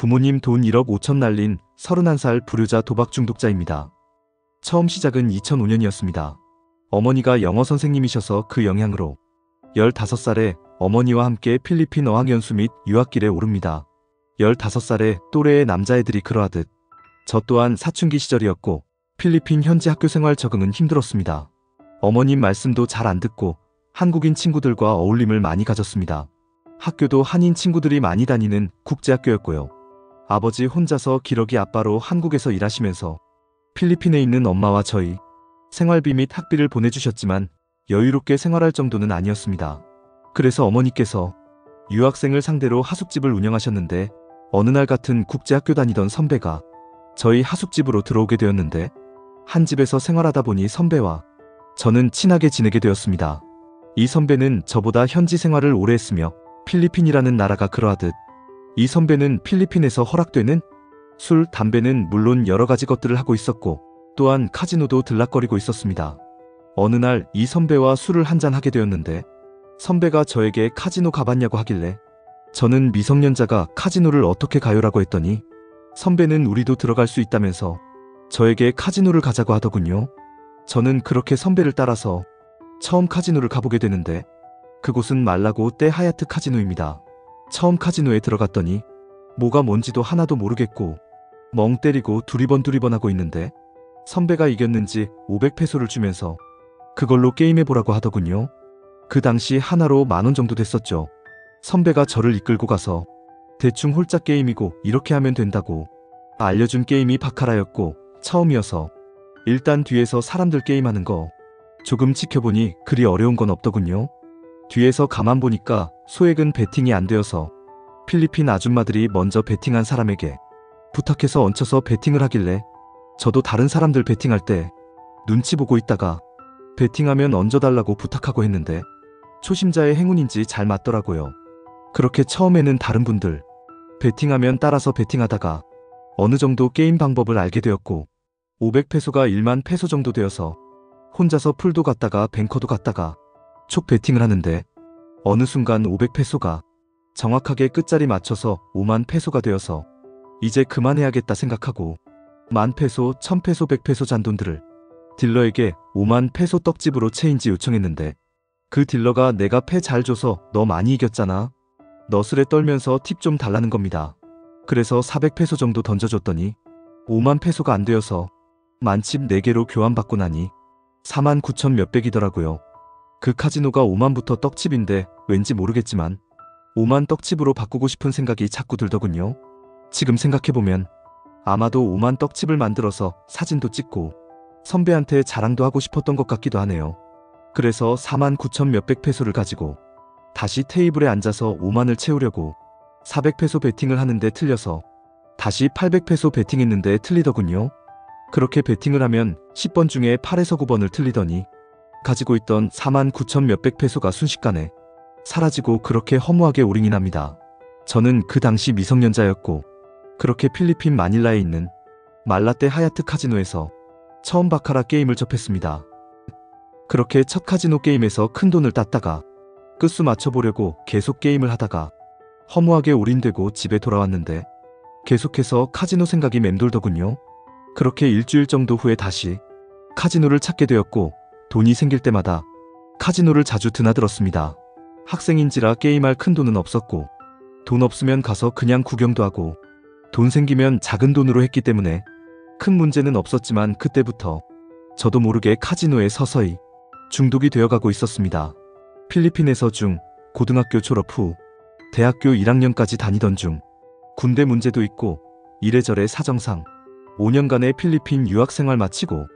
부모님 돈 1억 5천 날린 31살 불효자 도박 중독자입니다. 처음 시작은 2005년이었습니다. 어머니가 영어 선생님이셔서 그 영향으로 15살에 어머니와 함께 필리핀 어학연수 및 유학길에 오릅니다. 15살에 또래의 남자애들이 그러하듯 저 또한 사춘기 시절이었고 필리핀 현지 학교 생활 적응은 힘들었습니다. 어머님 말씀도 잘 안 듣고 한국인 친구들과 어울림을 많이 가졌습니다. 학교도 한인 친구들이 많이 다니는 국제학교였고요. 아버지 혼자서 기러기 아빠로 한국에서 일하시면서 필리핀에 있는 엄마와 저희 생활비 및 학비를 보내주셨지만 여유롭게 생활할 정도는 아니었습니다. 그래서 어머니께서 유학생을 상대로 하숙집을 운영하셨는데 어느 날 같은 국제학교 다니던 선배가 저희 하숙집으로 들어오게 되었는데 한 집에서 생활하다 보니 선배와 저는 친하게 지내게 되었습니다. 이 선배는 저보다 현지 생활을 오래 했으며 필리핀이라는 나라가 그러하듯 이 선배는 필리핀에서 허락되는 술, 담배는 물론 여러 가지 것들을 하고 있었고 또한 카지노도 들락거리고 있었습니다. 어느 날 이 선배와 술을 한잔 하게 되었는데 선배가 저에게 카지노 가봤냐고 하길래 저는 미성년자가 카지노를 어떻게 가요라고 했더니 선배는 우리도 들어갈 수 있다면서 저에게 카지노를 가자고 하더군요. 저는 그렇게 선배를 따라서 처음 카지노를 가보게 되는데 그곳은 말라고 떼 하얏트 카지노입니다. 처음 카지노에 들어갔더니 뭐가 뭔지도 하나도 모르겠고 멍 때리고 두리번 하고 있는데 선배가 이겼는지 500페소를 주면서 그걸로 게임해보라고 하더군요. 그 당시 하나로 10,000원 정도 됐었죠. 선배가 저를 이끌고 가서 대충 홀짝 게임이고 이렇게 하면 된다고 알려준 게임이 바카라였고 처음이어서 일단 뒤에서 사람들 게임하는 거 조금 지켜보니 그리 어려운 건 없더군요. 뒤에서 가만 보니까 소액은 베팅이 안 되어서 필리핀 아줌마들이 먼저 베팅한 사람에게 부탁해서 얹혀서 베팅을 하길래 저도 다른 사람들 베팅할 때 눈치 보고 있다가 베팅하면 얹어달라고 부탁하고 했는데 초심자의 행운인지 잘 맞더라고요. 그렇게 처음에는 다른 분들 베팅하면 따라서 베팅하다가 어느 정도 게임 방법을 알게 되었고 500페소가 10,000페소 정도 되어서 혼자서 풀도 갔다가 뱅커도 갔다가 촉 베팅을 하는데 어느 순간 500페소가 정확하게 끝자리 맞춰서 50,000페소가 되어서 이제 그만해야겠다 생각하고 10,000페소, 1,000페소, 100페소 잔돈들을 딜러에게 50,000페소 떡집으로 체인지 요청했는데 그 딜러가 내가 패 잘 줘서 너 많이 이겼잖아. 너스레 떨면서 팁 좀 달라는 겁니다. 그래서 400페소 정도 던져줬더니 50,000페소가 안 되어서 만칩 4개로 교환받고 나니 49,000 몇백이더라고요. 그 카지노가 50,000부터 떡칩인데 왠지 모르겠지만 50,000 떡칩으로 바꾸고 싶은 생각이 자꾸 들더군요. 지금 생각해보면 아마도 50,000 떡칩을 만들어서 사진도 찍고 선배한테 자랑도 하고 싶었던 것 같기도 하네요. 그래서 49,000 몇백 페소를 가지고 다시 테이블에 앉아서 50,000을 채우려고 400페소 베팅을 하는데 틀려서 다시 800페소 베팅했는데 틀리더군요. 그렇게 베팅을 하면 10번 중에 8에서 9번을 틀리더니 가지고 있던 49,000 몇백 페소가 순식간에 사라지고 그렇게 허무하게 올인합니다. 저는 그 당시 미성년자였고 그렇게 필리핀 마닐라에 있는 말라떼 하얏트 카지노에서 처음 바카라 게임을 접했습니다. 그렇게 첫 카지노 게임에서 큰 돈을 땄다가 끝수 맞춰보려고 계속 게임을 하다가 허무하게 올인되고 집에 돌아왔는데 계속해서 카지노 생각이 맴돌더군요. 그렇게 일주일 정도 후에 다시 카지노를 찾게 되었고 돈이 생길 때마다 카지노를 자주 드나들었습니다. 학생인지라 게임할 큰 돈은 없었고 돈 없으면 가서 그냥 구경도 하고 돈 생기면 작은 돈으로 했기 때문에 큰 문제는 없었지만 그때부터 저도 모르게 카지노에 서서히 중독이 되어가고 있었습니다. 필리핀에서 고등학교 졸업 후 대학교 1학년까지 다니던 중 군대 문제도 있고 이래저래 사정상 5년간의 필리핀 유학생활 마치고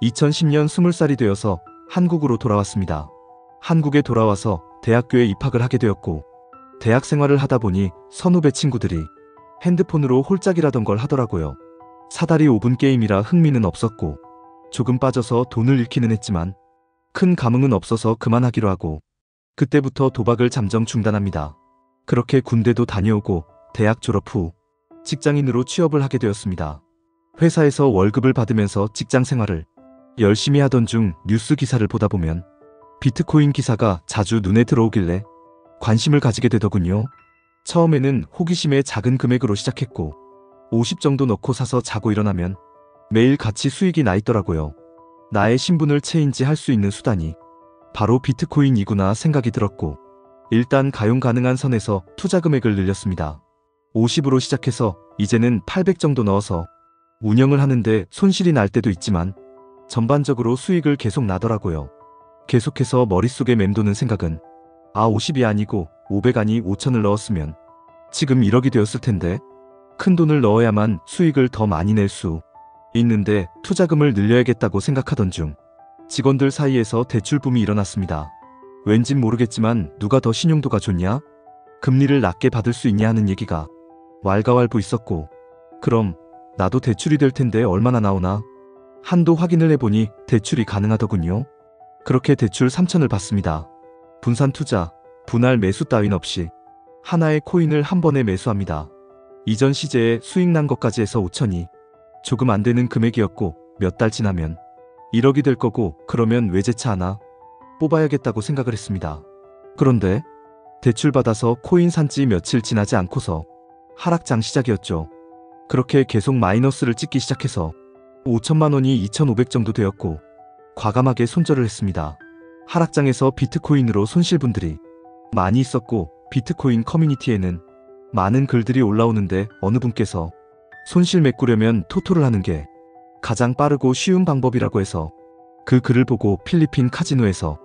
2010년 20살이 되어서 한국으로 돌아왔습니다. 한국에 돌아와서 대학교에 입학을 하게 되었고 대학 생활을 하다 보니 선후배 친구들이 핸드폰으로 홀짝이라던 걸 하더라고요. 사다리 5분 게임이라 흥미는 없었고 조금 빠져서 돈을 잃기는 했지만 큰 감흥은 없어서 그만하기로 하고 그때부터 도박을 잠정 중단합니다. 그렇게 군대도 다녀오고 대학 졸업 후 직장인으로 취업을 하게 되었습니다. 회사에서 월급을 받으면서 직장 생활을 열심히 하던 중 뉴스 기사를 보다 보면 비트코인 기사가 자주 눈에 들어오길래 관심을 가지게 되더군요. 처음에는 호기심에 작은 금액으로 시작했고 50 정도 넣고 사서 자고 일어나면 매일 같이 수익이 나 있더라고요. 나의 신분을 체인지할 수 있는 수단이 바로 비트코인이구나 생각이 들었고 일단 가용 가능한 선에서 투자 금액을 늘렸습니다. 50으로 시작해서 이제는 800 정도 넣어서 운영을 하는데 손실이 날 때도 있지만 전반적으로 수익을 계속 나더라고요. 계속해서 머릿속에 맴도는 생각은 50이 아니고 500 아니 5천을 넣었으면 지금 1억이 되었을 텐데 큰 돈을 넣어야만 수익을 더 많이 낼 수 있는데 투자금을 늘려야겠다고 생각하던 중 직원들 사이에서 대출붐이 일어났습니다. 왠진 모르겠지만 누가 더 신용도가 좋냐? 금리를 낮게 받을 수 있냐 하는 얘기가 왈가왈부 있었고 그럼 나도 대출이 될 텐데 얼마나 나오나? 한도 확인을 해보니 대출이 가능하더군요. 그렇게 대출 3천을 받습니다. 분산 투자, 분할 매수 따윈 없이 하나의 코인을 한 번에 매수합니다. 이전 시제에 수익 난 것까지 해서 5천이 조금 안 되는 금액이었고 몇 달 지나면 1억이 될 거고 그러면 외제차 하나 뽑아야겠다고 생각을 했습니다. 그런데 대출 받아서 코인 산지 며칠 지나지 않고서 하락장 시작이었죠. 그렇게 계속 마이너스를 찍기 시작해서 5천만 원이 2,500 정도 되었고 과감하게 손절을 했습니다. 하락장에서 비트코인으로 손실분들이 많이 있었고 비트코인 커뮤니티에는 많은 글들이 올라오는데 어느 분께서 손실 메꾸려면 토토를 하는 게 가장 빠르고 쉬운 방법이라고 해서 그 글을 보고 필리핀 카지노에서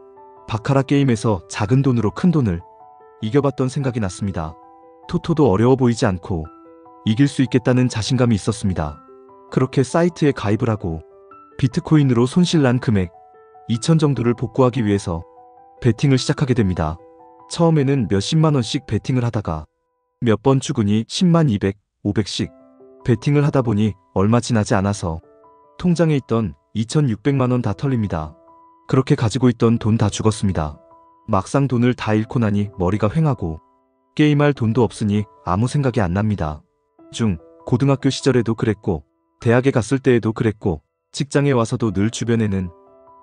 바카라 게임에서 작은 돈으로 큰 돈을 이겨봤던 생각이 났습니다. 토토도 어려워 보이지 않고 이길 수 있겠다는 자신감이 있었습니다. 그렇게 사이트에 가입을 하고 비트코인으로 손실난 금액 2천 정도를 복구하기 위해서 베팅을 시작하게 됩니다. 처음에는 몇십만 원씩 베팅을 하다가 몇 번 죽으니 10만 200, 500씩 베팅을 하다 보니 얼마 지나지 않아서 통장에 있던 2,600만 원 다 털립니다. 그렇게 가지고 있던 돈 다 죽었습니다. 막상 돈을 다 잃고 나니 머리가 휑하고 게임할 돈도 없으니 아무 생각이 안 납니다. 고등학교 시절에도 그랬고 대학에 갔을 때에도 그랬고 직장에 와서도 늘 주변에는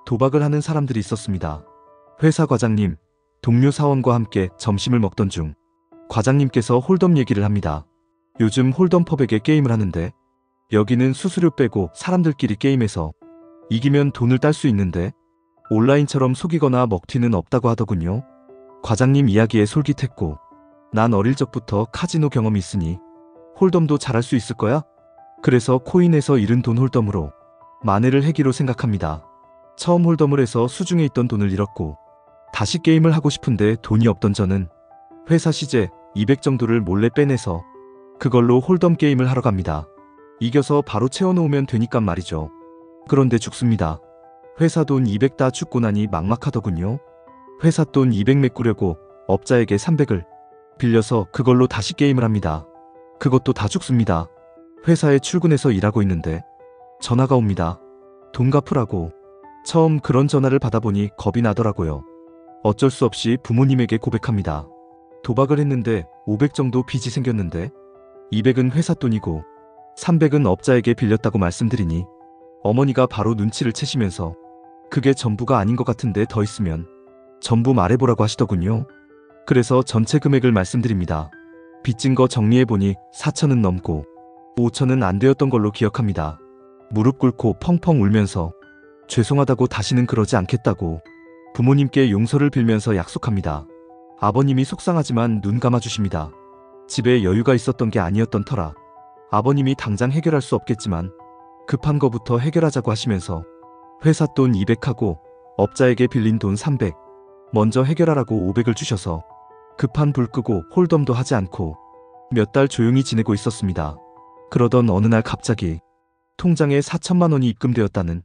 도박을 하는 사람들이 있었습니다. 회사 과장님, 동료 사원과 함께 점심을 먹던 중 과장님께서 홀덤 얘기를 합니다. 요즘 홀덤 펍에게 게임을 하는데 여기는 수수료 빼고 사람들끼리 게임해서 이기면 돈을 딸 수 있는데 온라인처럼 속이거나 먹튀는 없다고 하더군요. 과장님 이야기에 솔깃했고 난 어릴 적부터 카지노 경험이 있으니 홀덤도 잘할 수 있을 거야? 그래서 코인에서 잃은 돈 홀덤으로 만회를 해기로 생각합니다. 처음 홀덤을 해서 수중에 있던 돈을 잃었고 다시 게임을 하고 싶은데 돈이 없던 저는 회사 시제 200 정도를 몰래 빼내서 그걸로 홀덤 게임을 하러 갑니다. 이겨서 바로 채워놓으면 되니까 말이죠. 그런데 죽습니다. 회사 돈 200 다 죽고 나니 막막하더군요. 회사 돈 200 메꾸려고 업자에게 300을 빌려서 그걸로 다시 게임을 합니다. 그것도 다 죽습니다. 회사에 출근해서 일하고 있는데 전화가 옵니다. 돈 갚으라고. 처음 그런 전화를 받아보니 겁이 나더라고요. 어쩔 수 없이 부모님에게 고백합니다. 도박을 했는데 500 정도 빚이 생겼는데 200은 회사 돈이고 300은 업자에게 빌렸다고 말씀드리니 어머니가 바로 눈치를 채시면서 그게 전부가 아닌 것 같은데 더 있으면 전부 말해보라고 하시더군요. 그래서 전체 금액을 말씀드립니다. 빚진 거 정리해보니 4천은 넘고 5천은 안 되었던 걸로 기억합니다. 무릎 꿇고 펑펑 울면서 죄송하다고 다시는 그러지 않겠다고 부모님께 용서를 빌면서 약속합니다. 아버님이 속상하지만 눈 감아주십니다. 집에 여유가 있었던 게 아니었던 터라 아버님이 당장 해결할 수 없겠지만 급한 거부터 해결하자고 하시면서 회사 돈 200하고 업자에게 빌린 돈 300 먼저 해결하라고 500을 주셔서 급한 불 끄고 홀덤도 하지 않고 몇 달 조용히 지내고 있었습니다. 그러던 어느 날 갑자기 통장에 4천만 원이 입금되었다는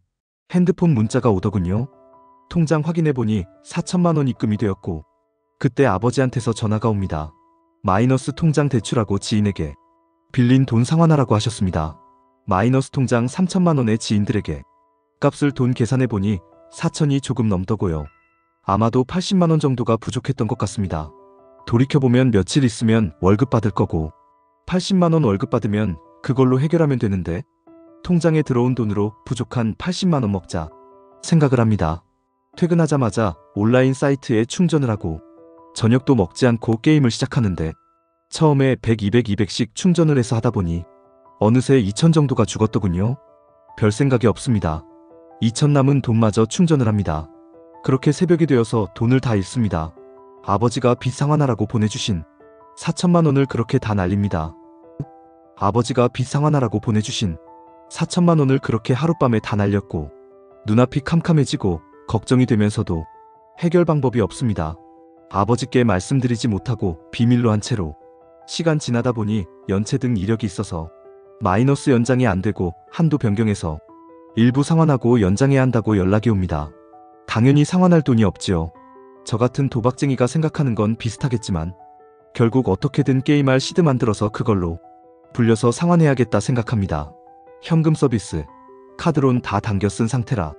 핸드폰 문자가 오더군요. 통장 확인해보니 4천만 원 입금이 되었고 그때 아버지한테서 전화가 옵니다. 마이너스 통장 대출하고 지인에게 빌린 돈 상환하라고 하셨습니다. 마이너스 통장 3천만 원의 지인들에게 값을 돈 계산해보니 4천이 조금 넘더고요. 아마도 80만 원 정도가 부족했던 것 같습니다. 돌이켜보면 며칠 있으면 월급 받을 거고 80만 원 월급 받으면 그걸로 해결하면 되는데 통장에 들어온 돈으로 부족한 80만 원 먹자 생각을 합니다. 퇴근하자마자 온라인 사이트에 충전을 하고 저녁도 먹지 않고 게임을 시작하는데 처음에 100, 200, 200씩 충전을 해서 하다 보니 어느새 2000 정도가 죽었더군요. 별 생각이 없습니다. 2000 남은 돈마저 충전을 합니다. 그렇게 새벽이 되어서 돈을 다 잃습니다. 아버지가 빚 상환하라고 보내주신 4천만 원을 그렇게 다 날립니다. 아버지가 빚 상환하라고 보내주신 4천만 원을 그렇게 하룻밤에 다 날렸고 눈앞이 캄캄해지고 걱정이 되면서도 해결 방법이 없습니다. 아버지께 말씀드리지 못하고 비밀로 한 채로 시간 지나다 보니 연체 등 이력이 있어서 마이너스 연장이 안 되고 한도 변경해서 일부 상환하고 연장해야 한다고 연락이 옵니다. 당연히 상환할 돈이 없지요. 저 같은 도박쟁이가 생각하는 건 비슷하겠지만 결국 어떻게든 게임할 시드 만들어서 그걸로 불려서 상환해야겠다 생각합니다. 현금 서비스, 카드론 다 당겨 쓴 상태라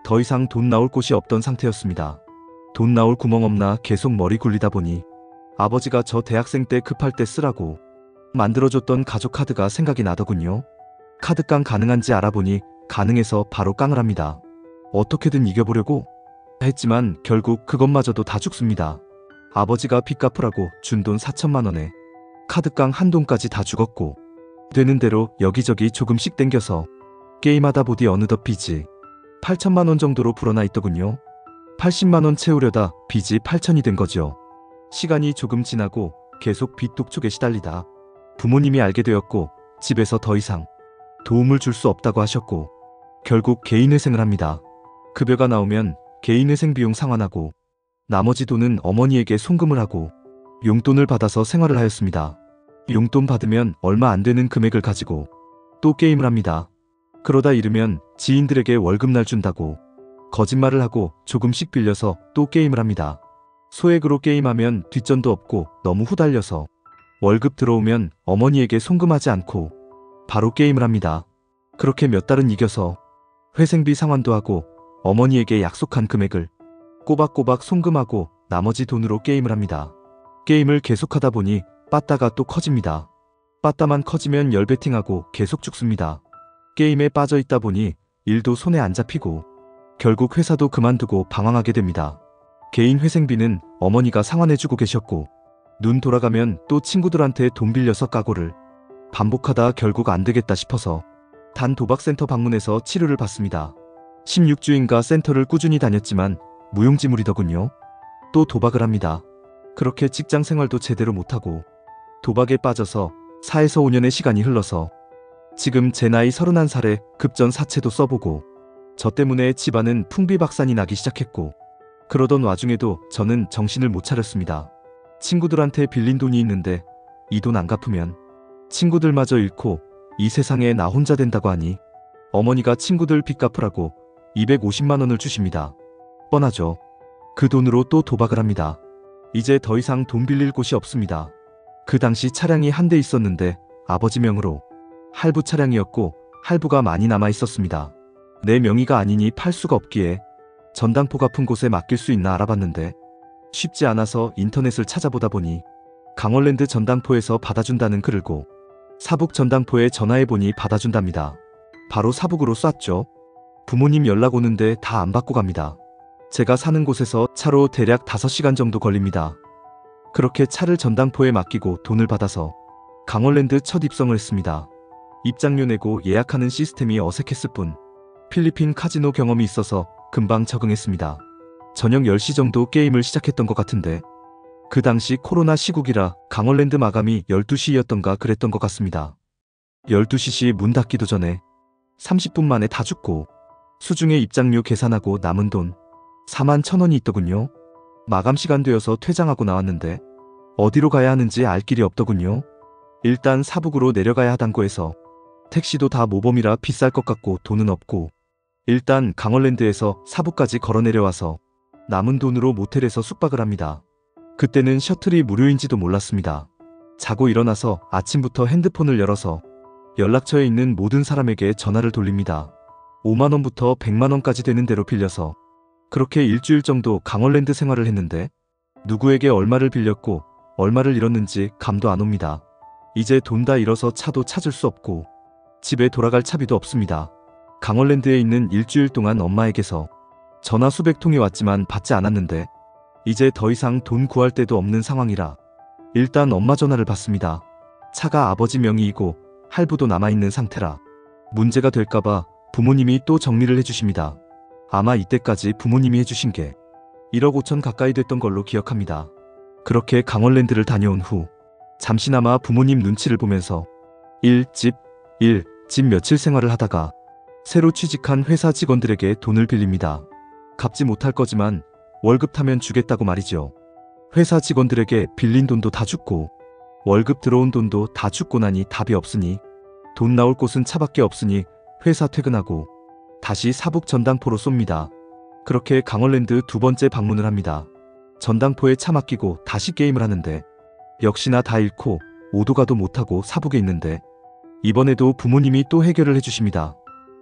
더 이상 돈 나올 곳이 없던 상태였습니다. 돈 나올 구멍 없나 계속 머리 굴리다 보니 아버지가 저 대학생 때 급할 때 쓰라고 만들어줬던 가족 카드가 생각이 나더군요. 카드 깡 가능한지 알아보니 가능해서 바로 깡을 합니다. 어떻게든 이겨보려고 했지만 결국 그것마저도 다 죽습니다. 아버지가 빚 갚으라고 준 돈 4천만 원에 카드 깡 한 돈까지 다 죽었고 되는 대로 여기저기 조금씩 땡겨서 게임하다 보니 어느덧 빚이 8천만 원 정도로 불어나 있더군요. 80만 원 채우려다 빚이 8천이 된 거죠. 시간이 조금 지나고 계속 빚 독촉에 시달리다 부모님이 알게 되었고 집에서 더 이상 도움을 줄 수 없다고 하셨고 결국 개인회생을 합니다. 급여가 나오면 개인회생 비용 상환하고 나머지 돈은 어머니에게 송금을 하고 용돈을 받아서 생활을 하였습니다. 용돈 받으면 얼마 안 되는 금액을 가지고 또 게임을 합니다. 그러다 이르면 지인들에게 월급날 준다고 거짓말을 하고 조금씩 빌려서 또 게임을 합니다. 소액으로 게임하면 뒷전도 없고 너무 후달려서 월급 들어오면 어머니에게 송금하지 않고 바로 게임을 합니다. 그렇게 몇 달은 이겨서 회생비 상환도 하고 어머니에게 약속한 금액을 꼬박꼬박 송금하고 나머지 돈으로 게임을 합니다. 게임을 계속하다 보니 빠따가 또 커집니다. 빠따만 커지면 열베팅하고 계속 죽습니다. 게임에 빠져있다 보니 일도 손에 안 잡히고 결국 회사도 그만두고 방황하게 됩니다. 개인 회생비는 어머니가 상환해주고 계셨고 눈 돌아가면 또 친구들한테 돈 빌려서 까고를 반복하다 결국 안 되겠다 싶어서 단 도박센터 방문해서 치료를 받습니다. 16주인가 센터를 꾸준히 다녔지만 무용지물이더군요. 또 도박을 합니다. 그렇게 직장 생활도 제대로 못하고 도박에 빠져서 4에서 5년의 시간이 흘러서 지금 제 나이 31살에 급전 사채도 써보고 저 때문에 집안은 풍비박산이 나기 시작했고 그러던 와중에도 저는 정신을 못 차렸습니다. 친구들한테 빌린 돈이 있는데 이 돈 안 갚으면 친구들마저 잃고 이 세상에 나 혼자 된다고 하니 어머니가 친구들 빚 갚으라고 250만 원을 주십니다. 뻔하죠. 그 돈으로 또 도박을 합니다. 이제 더 이상 돈 빌릴 곳이 없습니다. 그 당시 차량이 한 대 있었는데 아버지 명으로 할부 차량이었고 할부가 많이 남아 있었습니다. 내 명의가 아니니 팔 수가 없기에 전당포 갚은 곳에 맡길 수 있나 알아봤는데 쉽지 않아서 인터넷을 찾아보다 보니 강원랜드 전당포에서 받아준다는 글을 고 사북 전당포에 전화해보니 받아준답니다. 바로 사북으로 쐈죠. 부모님 연락 오는데 다 안 받고 갑니다. 제가 사는 곳에서 차로 대략 5시간 정도 걸립니다. 그렇게 차를 전당포에 맡기고 돈을 받아서 강원랜드 첫 입성을 했습니다. 입장료 내고 예약하는 시스템이 어색했을 뿐 필리핀 카지노 경험이 있어서 금방 적응했습니다. 저녁 10시 정도 게임을 시작했던 것 같은데 그 당시 코로나 시국이라 강원랜드 마감이 12시였던가 그랬던 것 같습니다. 12시 문 닫기도 전에 30분 만에 다 죽고 수중에 입장료 계산하고 남은 돈 41,000원이 있더군요. 마감 시간 되어서 퇴장하고 나왔는데 어디로 가야 하는지 알 길이 없더군요. 일단 사북으로 내려가야 하단고 해서 택시도 다 모범이라 비쌀 것 같고 돈은 없고 일단 강원랜드에서 사북까지 걸어 내려와서 남은 돈으로 모텔에서 숙박을 합니다. 그때는 셔틀이 무료인지도 몰랐습니다. 자고 일어나서 아침부터 핸드폰을 열어서 연락처에 있는 모든 사람에게 전화를 돌립니다. 5만원부터 100만원까지 되는 대로 빌려서 그렇게 일주일 정도 강원랜드 생활을 했는데 누구에게 얼마를 빌렸고 얼마를 잃었는지 감도 안 옵니다. 이제 돈 다 잃어서 차도 찾을 수 없고 집에 돌아갈 차비도 없습니다. 강원랜드에 있는 일주일 동안 엄마에게서 전화 수백 통이 왔지만 받지 않았는데 이제 더 이상 돈 구할 데도 없는 상황이라 일단 엄마 전화를 받습니다. 차가 아버지 명의이고 할부도 남아있는 상태라 문제가 될까봐 부모님이 또 정리를 해주십니다. 아마 이때까지 부모님이 해주신 게 1억 5천 가까이 됐던 걸로 기억합니다. 그렇게 강원랜드를 다녀온 후 잠시나마 부모님 눈치를 보면서 집 며칠 생활을 하다가 새로 취직한 회사 직원들에게 돈을 빌립니다. 갚지 못할 거지만 월급 타면 주겠다고 말이죠. 회사 직원들에게 빌린 돈도 다 줬고 월급 들어온 돈도 다 줬고 나니 답이 없으니 돈 나올 곳은 차밖에 없으니 회사 퇴근하고 다시 사북 전당포로 쏩니다. 그렇게 강원랜드 두 번째 방문을 합니다. 전당포에 차 맡기고 다시 게임을 하는데 역시나 다 잃고 오도 가도 못하고 사북에 있는데 이번에도 부모님이 또 해결을 해주십니다.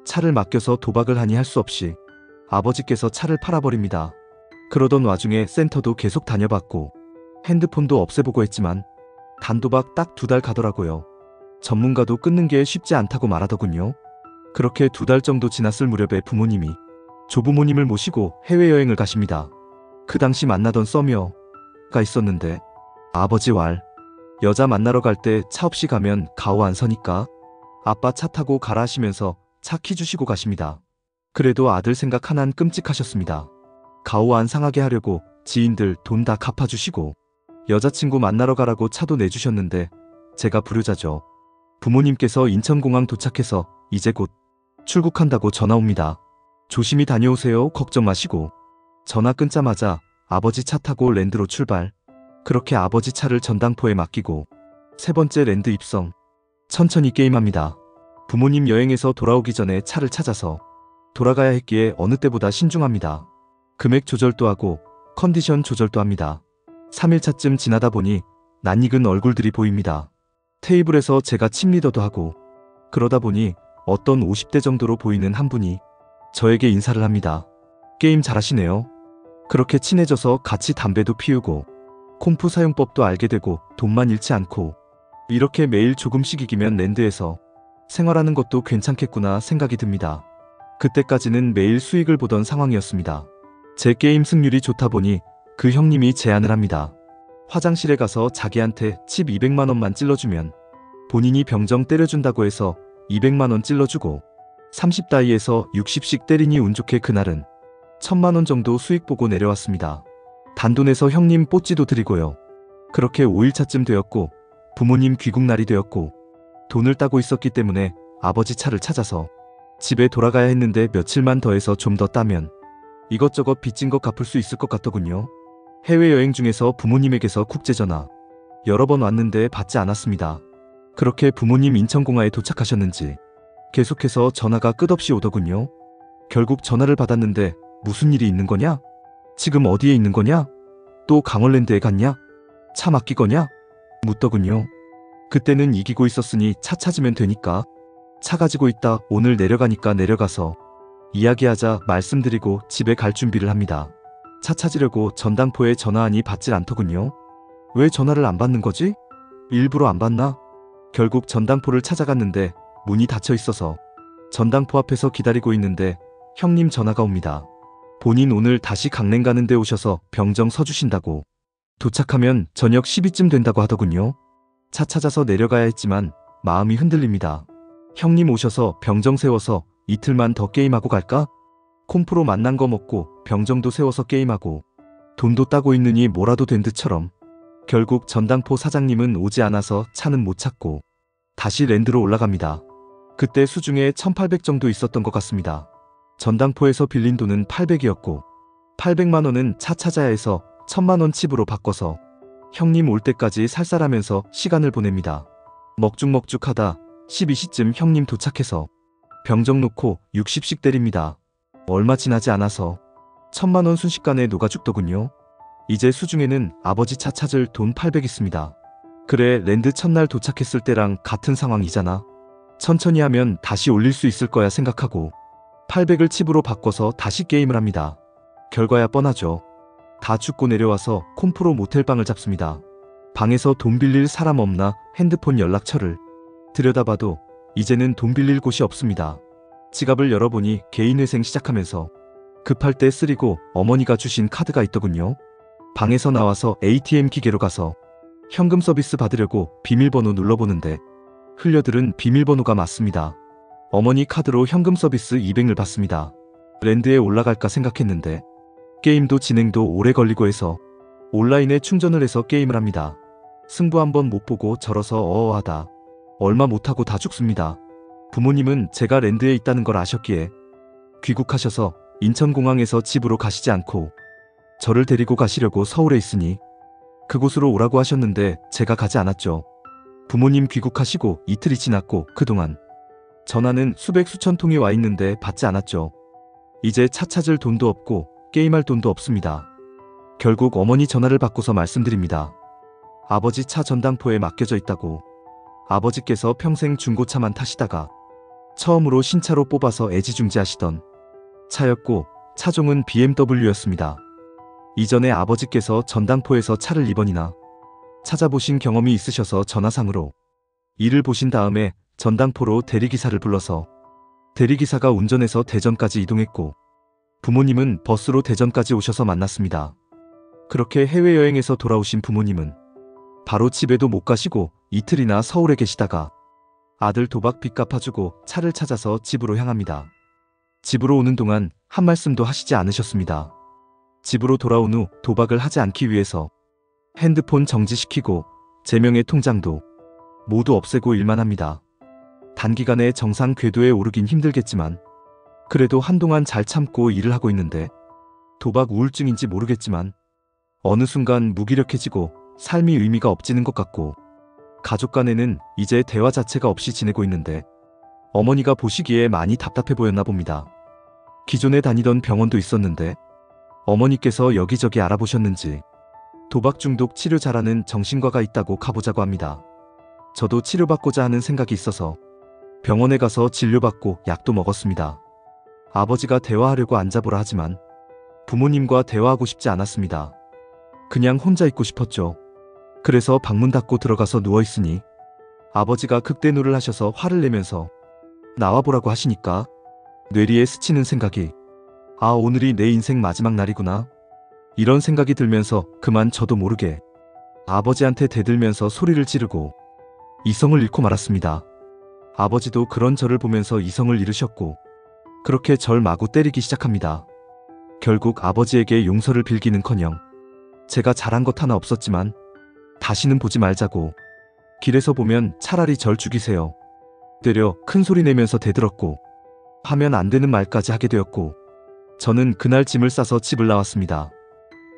차를 맡겨서 도박을 하니 할 수 없이 아버지께서 차를 팔아버립니다. 그러던 와중에 센터도 계속 다녀봤고 핸드폰도 없애보고 했지만 단도박 딱 2달 가더라고요. 전문가도 끊는 게 쉽지 않다고 말하더군요. 그렇게 2달 정도 지났을 무렵에 부모님이 조부모님을 모시고 해외여행을 가십니다. 그 당시 만나던 썸녀가 있었는데 아버지 왈 여자 만나러 갈 때 차 없이 가면 가오 안 서니까 아빠 차 타고 가라 하시면서 차 키 주시고 가십니다. 그래도 아들 생각 하나는 끔찍하셨습니다. 가오 안 상하게 하려고 지인들 돈 다 갚아주시고 여자친구 만나러 가라고 차도 내주셨는데 제가 불효자죠. 부모님께서 인천공항 도착해서 이제 곧 출국한다고 전화 옵니다. 조심히 다녀오세요. 걱정 마시고. 전화 끊자마자 아버지 차 타고 랜드로 출발. 그렇게 아버지 차를 전당포에 맡기고 3번째 랜드 입성. 천천히 게임합니다. 부모님 여행에서 돌아오기 전에 차를 찾아서 돌아가야 했기에 어느 때보다 신중합니다. 금액 조절도 하고 컨디션 조절도 합니다. 3일차쯤 지나다 보니 낯익은 얼굴들이 보입니다. 테이블에서 제가 팀리더도 하고 그러다 보니 어떤 50대 정도로 보이는 한 분이 저에게 인사를 합니다. 게임 잘하시네요. 그렇게 친해져서 같이 담배도 피우고 콤프 사용법도 알게 되고 돈만 잃지 않고 이렇게 매일 조금씩 이기면 랜드에서 생활하는 것도 괜찮겠구나 생각이 듭니다. 그때까지는 매일 수익을 보던 상황이었습니다. 제 게임 승률이 좋다 보니 그 형님이 제안을 합니다. 화장실에 가서 자기한테 칩 200만원만 찔러주면 본인이 병정 때려준다고 해서 200만원 찔러주고 30다이에서 60씩 때리니 운 좋게 그날은 1000만원 정도 수익 보고 내려왔습니다. 단돈에서 형님 뽀찌도 드리고요. 그렇게 5일차쯤 되었고 부모님 귀국날이 되었고 돈을 따고 있었기 때문에 아버지 차를 찾아서 집에 돌아가야 했는데 며칠만 더해서 좀 더 따면 이것저것 빚진 것 갚을 수 있을 것 같더군요. 해외여행 중에서 부모님에게서 국제전화 여러 번 왔는데 받지 않았습니다. 그렇게 부모님 인천공항에 도착하셨는지 계속해서 전화가 끝없이 오더군요. 결국 전화를 받았는데 무슨 일이 있는 거냐? 지금 어디에 있는 거냐? 또 강원랜드에 갔냐? 차 맡기거냐? 묻더군요. 그때는 이기고 있었으니 차 찾으면 되니까 차 가지고 있다 오늘 내려가니까 내려가서 이야기하자 말씀드리고 집에 갈 준비를 합니다. 차 찾으려고 전당포에 전화하니 받질 않더군요. 왜 전화를 안 받는 거지? 일부러 안 받나? 결국 전당포를 찾아갔는데 문이 닫혀 있어서 전당포 앞에서 기다리고 있는데 형님 전화가 옵니다. 본인 오늘 다시 강릉 가는데 오셔서 병정 서주신다고 도착하면 저녁 12쯤 된다고 하더군요. 차 찾아서 내려가야 했지만 마음이 흔들립니다. 형님 오셔서 병정 세워서 이틀만 더 게임하고 갈까? 콤프로 만난 거 먹고 병정도 세워서 게임하고 돈도 따고 있느니 뭐라도 된 듯처럼 결국 전당포 사장님은 오지 않아서 차는 못 찾고 다시 랜드로 올라갑니다. 그때 수중에 1800 정도 있었던 것 같습니다. 전당포에서 빌린 돈은 800이었고 800만원은 차 찾아야 해서 1000만원 칩으로 바꿔서 형님 올 때까지 살살하면서 시간을 보냅니다. 먹죽먹죽하다 12시쯤 형님 도착해서 병정 놓고 60씩 때립니다. 얼마 지나지 않아서 1000만원 순식간에 녹아 죽더군요. 이제 수중에는 아버지 차 찾을 돈 800 있습니다. 그래 랜드 첫날 도착했을 때랑 같은 상황이잖아. 천천히 하면 다시 올릴 수 있을 거야 생각하고 800을 칩으로 바꿔서 다시 게임을 합니다. 결과야 뻔하죠. 다 죽고 내려와서 콤프로 모텔방을 잡습니다. 방에서 돈 빌릴 사람 없나 핸드폰 연락처를 들여다봐도 이제는 돈 빌릴 곳이 없습니다. 지갑을 열어보니 개인회생 시작하면서 급할 때 쓰리고 어머니가 주신 카드가 있더군요. 방에서 나와서 ATM 기계로 가서 현금 서비스 받으려고 비밀번호 눌러보는데 흘려들은 비밀번호가 맞습니다. 어머니 카드로 현금 서비스 200을 받습니다. 랜드에 올라갈까 생각했는데 게임도 진행도 오래 걸리고 해서 온라인에 충전을 해서 게임을 합니다. 승부 한번 못 보고 절어서 어어하다 얼마 못하고 다 죽습니다. 부모님은 제가 랜드에 있다는 걸 아셨기에 귀국하셔서 인천공항에서 집으로 가시지 않고 저를 데리고 가시려고 서울에 있으니 그곳으로 오라고 하셨는데 제가 가지 않았죠. 부모님 귀국하시고 이틀이 지났고 그동안 전화는 수백 수천 통이 와 있는데 받지 않았죠. 이제 차 찾을 돈도 없고 게임할 돈도 없습니다. 결국 어머니 전화를 받고서 말씀드립니다. 아버지 차 전당포에 맡겨져 있다고. 아버지께서 평생 중고차만 타시다가 처음으로 신차로 뽑아서 애지중지하시던 차였고 차종은 BMW였습니다. 이전에 아버지께서 전당포에서 차를 2번이나 찾아보신 경험이 있으셔서 전화상으로 일을 보신 다음에 전당포로 대리기사를 불러서 대리기사가 운전해서 대전까지 이동했고 부모님은 버스로 대전까지 오셔서 만났습니다. 그렇게 해외여행에서 돌아오신 부모님은 바로 집에도 못 가시고 이틀이나 서울에 계시다가 아들 도박 빚 갚아주고 차를 찾아서 집으로 향합니다. 집으로 오는 동안 한 말씀도 하시지 않으셨습니다. 집으로 돌아온 후 도박을 하지 않기 위해서 핸드폰 정지시키고 제 명의 통장도 모두 없애고 일만 합니다. 단기간에 정상 궤도에 오르긴 힘들겠지만 그래도 한동안 잘 참고 일을 하고 있는데 도박 우울증인지 모르겠지만 어느 순간 무기력해지고 삶이 의미가 없지는 것 같고 가족 간에는 이제 대화 자체가 없이 지내고 있는데 어머니가 보시기에 많이 답답해 보였나 봅니다. 기존에 다니던 병원도 있었는데 어머니께서 여기저기 알아보셨는지 도박 중독 치료 잘하는 정신과가 있다고 가보자고 합니다. 저도 치료받고자 하는 생각이 있어서 병원에 가서 진료받고 약도 먹었습니다. 아버지가 대화하려고 앉아보라 하지만 부모님과 대화하고 싶지 않았습니다. 그냥 혼자 있고 싶었죠. 그래서 방문 닫고 들어가서 누워있으니 아버지가 극대노를 하셔서 화를 내면서 나와보라고 하시니까 뇌리에 스치는 생각이 아, 오늘이 내 인생 마지막 날이구나. 이런 생각이 들면서 그만 저도 모르게 아버지한테 대들면서 소리를 지르고 이성을 잃고 말았습니다. 아버지도 그런 저를 보면서 이성을 잃으셨고 그렇게 절 마구 때리기 시작합니다. 결국 아버지에게 용서를 빌기는커녕 제가 잘한 것 하나 없었지만 다시는 보지 말자고 길에서 보면 차라리 절 죽이세요. 때려 큰 소리 내면서 대들었고 하면 안 되는 말까지 하게 되었고 저는 그날 짐을 싸서 집을 나왔습니다.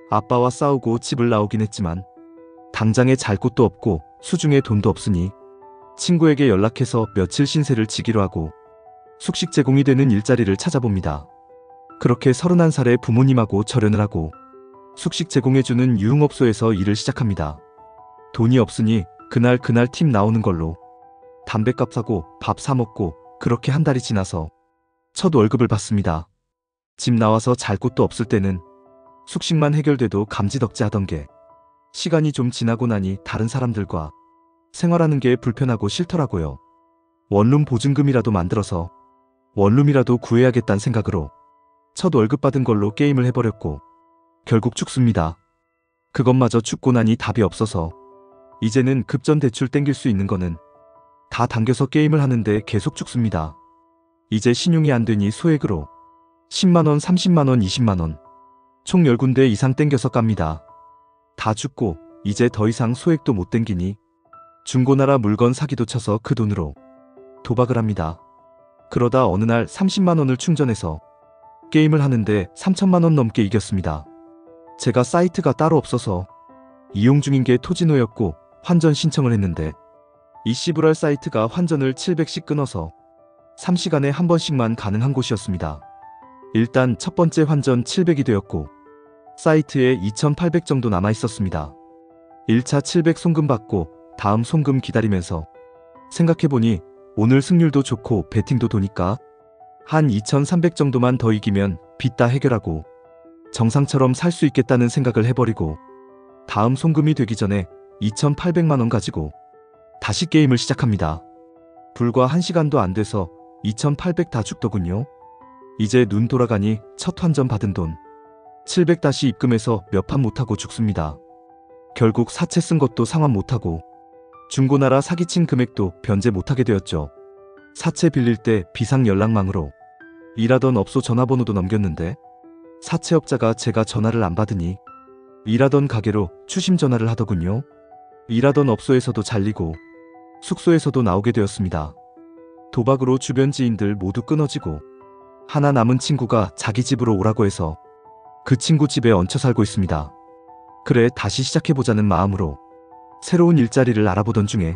아빠와 싸우고 집을 나오긴 했지만 당장에 잘 곳도 없고 수중에 돈도 없으니 친구에게 연락해서 며칠 신세를 지기로 하고 숙식 제공이 되는 일자리를 찾아봅니다. 그렇게 31살에 부모님하고 절연을 하고 숙식 제공해주는 유흥업소에서 일을 시작합니다. 돈이 없으니 그날 팀 나오는 걸로 담뱃값 사고 밥 사 먹고 그렇게 한 달이 지나서 첫 월급을 받습니다. 집 나와서 잘 곳도 없을 때는 숙식만 해결돼도 감지덕지 하던 게 시간이 좀 지나고 나니 다른 사람들과 생활하는 게 불편하고 싫더라고요. 원룸 보증금이라도 만들어서 원룸이라도 구해야겠다는 생각으로 첫 월급 받은 걸로 게임을 해버렸고 결국 죽습니다. 그것마저 죽고 나니 답이 없어서 이제는 급전 대출 땡길 수 있는 거는 다 당겨서 게임을 하는데 계속 죽습니다. 이제 신용이 안 되니 소액으로 10만원, 30만원, 20만원 총 10군데 이상 땡겨서 깝니다. 다 죽고 이제 더 이상 소액도 못 땡기니 중고나라 물건 사기도 쳐서 그 돈으로 도박을 합니다. 그러다 어느 날 30만원을 충전해서 게임을 하는데 3천만원 넘게 이겼습니다. 제가 사이트가 따로 없어서 이용 중인 게 토지노였고 환전 신청을 했는데 이 씨부랄 사이트가 환전을 700씩 끊어서 3시간에 한 번씩만 가능한 곳이었습니다. 일단 첫 번째 환전 700이 되었고 사이트에 2800 정도 남아 있었습니다. 1차 700 송금 받고 다음 송금 기다리면서 생각해보니 오늘 승률도 좋고 베팅도 도니까 한 2300 정도만 더 이기면 빚 다 해결하고 정상처럼 살 수 있겠다는 생각을 해버리고 다음 송금이 되기 전에 2800만원 가지고 다시 게임을 시작합니다. 불과 1시간도 안 돼서 2800 다 죽더군요. 이제 눈 돌아가니 첫 환전 받은 돈 700 다시 입금해서 몇 판 못하고 죽습니다. 결국 사채 쓴 것도 상환 못하고 중고나라 사기친 금액도 변제 못하게 되었죠. 사채 빌릴 때 비상 연락망으로 일하던 업소 전화번호도 넘겼는데 사채업자가 제가 전화를 안 받으니 일하던 가게로 추심 전화를 하더군요. 일하던 업소에서도 잘리고 숙소에서도 나오게 되었습니다. 도박으로 주변 지인들 모두 끊어지고 하나 남은 친구가 자기 집으로 오라고 해서 그 친구 집에 얹혀 살고 있습니다. 그래 다시 시작해보자는 마음으로 새로운 일자리를 알아보던 중에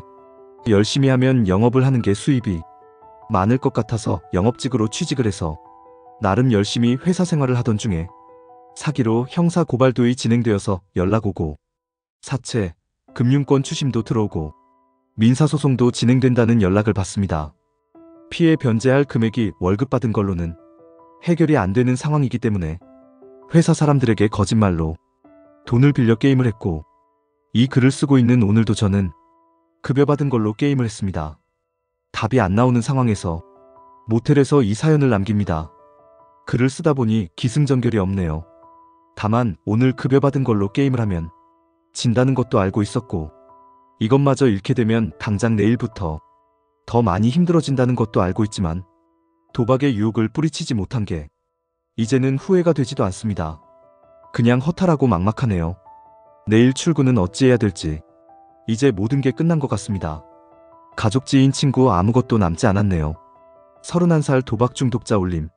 열심히 하면 영업을 하는 게 수입이 많을 것 같아서 영업직으로 취직을 해서 나름 열심히 회사 생활을 하던 중에 사기로 형사 고발도이 진행되어서 연락 오고 사채, 금융권 추심도 들어오고 민사소송도 진행된다는 연락을 받습니다. 피해 변제할 금액이 월급 받은 걸로는 해결이 안 되는 상황이기 때문에 회사 사람들에게 거짓말로 돈을 빌려 게임을 했고 이 글을 쓰고 있는 오늘도 저는 급여 받은 걸로 게임을 했습니다. 답이 안 나오는 상황에서 모텔에서 이 사연을 남깁니다. 글을 쓰다 보니 기승전결이 없네요. 다만 오늘 급여 받은 걸로 게임을 하면 진다는 것도 알고 있었고 이것마저 잃게 되면 당장 내일부터 더 많이 힘들어진다는 것도 알고 있지만 도박의 유혹을 뿌리치지 못한 게 이제는 후회가 되지도 않습니다. 그냥 허탈하고 막막하네요. 내일 출근은 어찌해야 될지 이제 모든 게 끝난 것 같습니다. 가족, 지인, 친구 아무것도 남지 않았네요. 31살 도박 중독자 올림.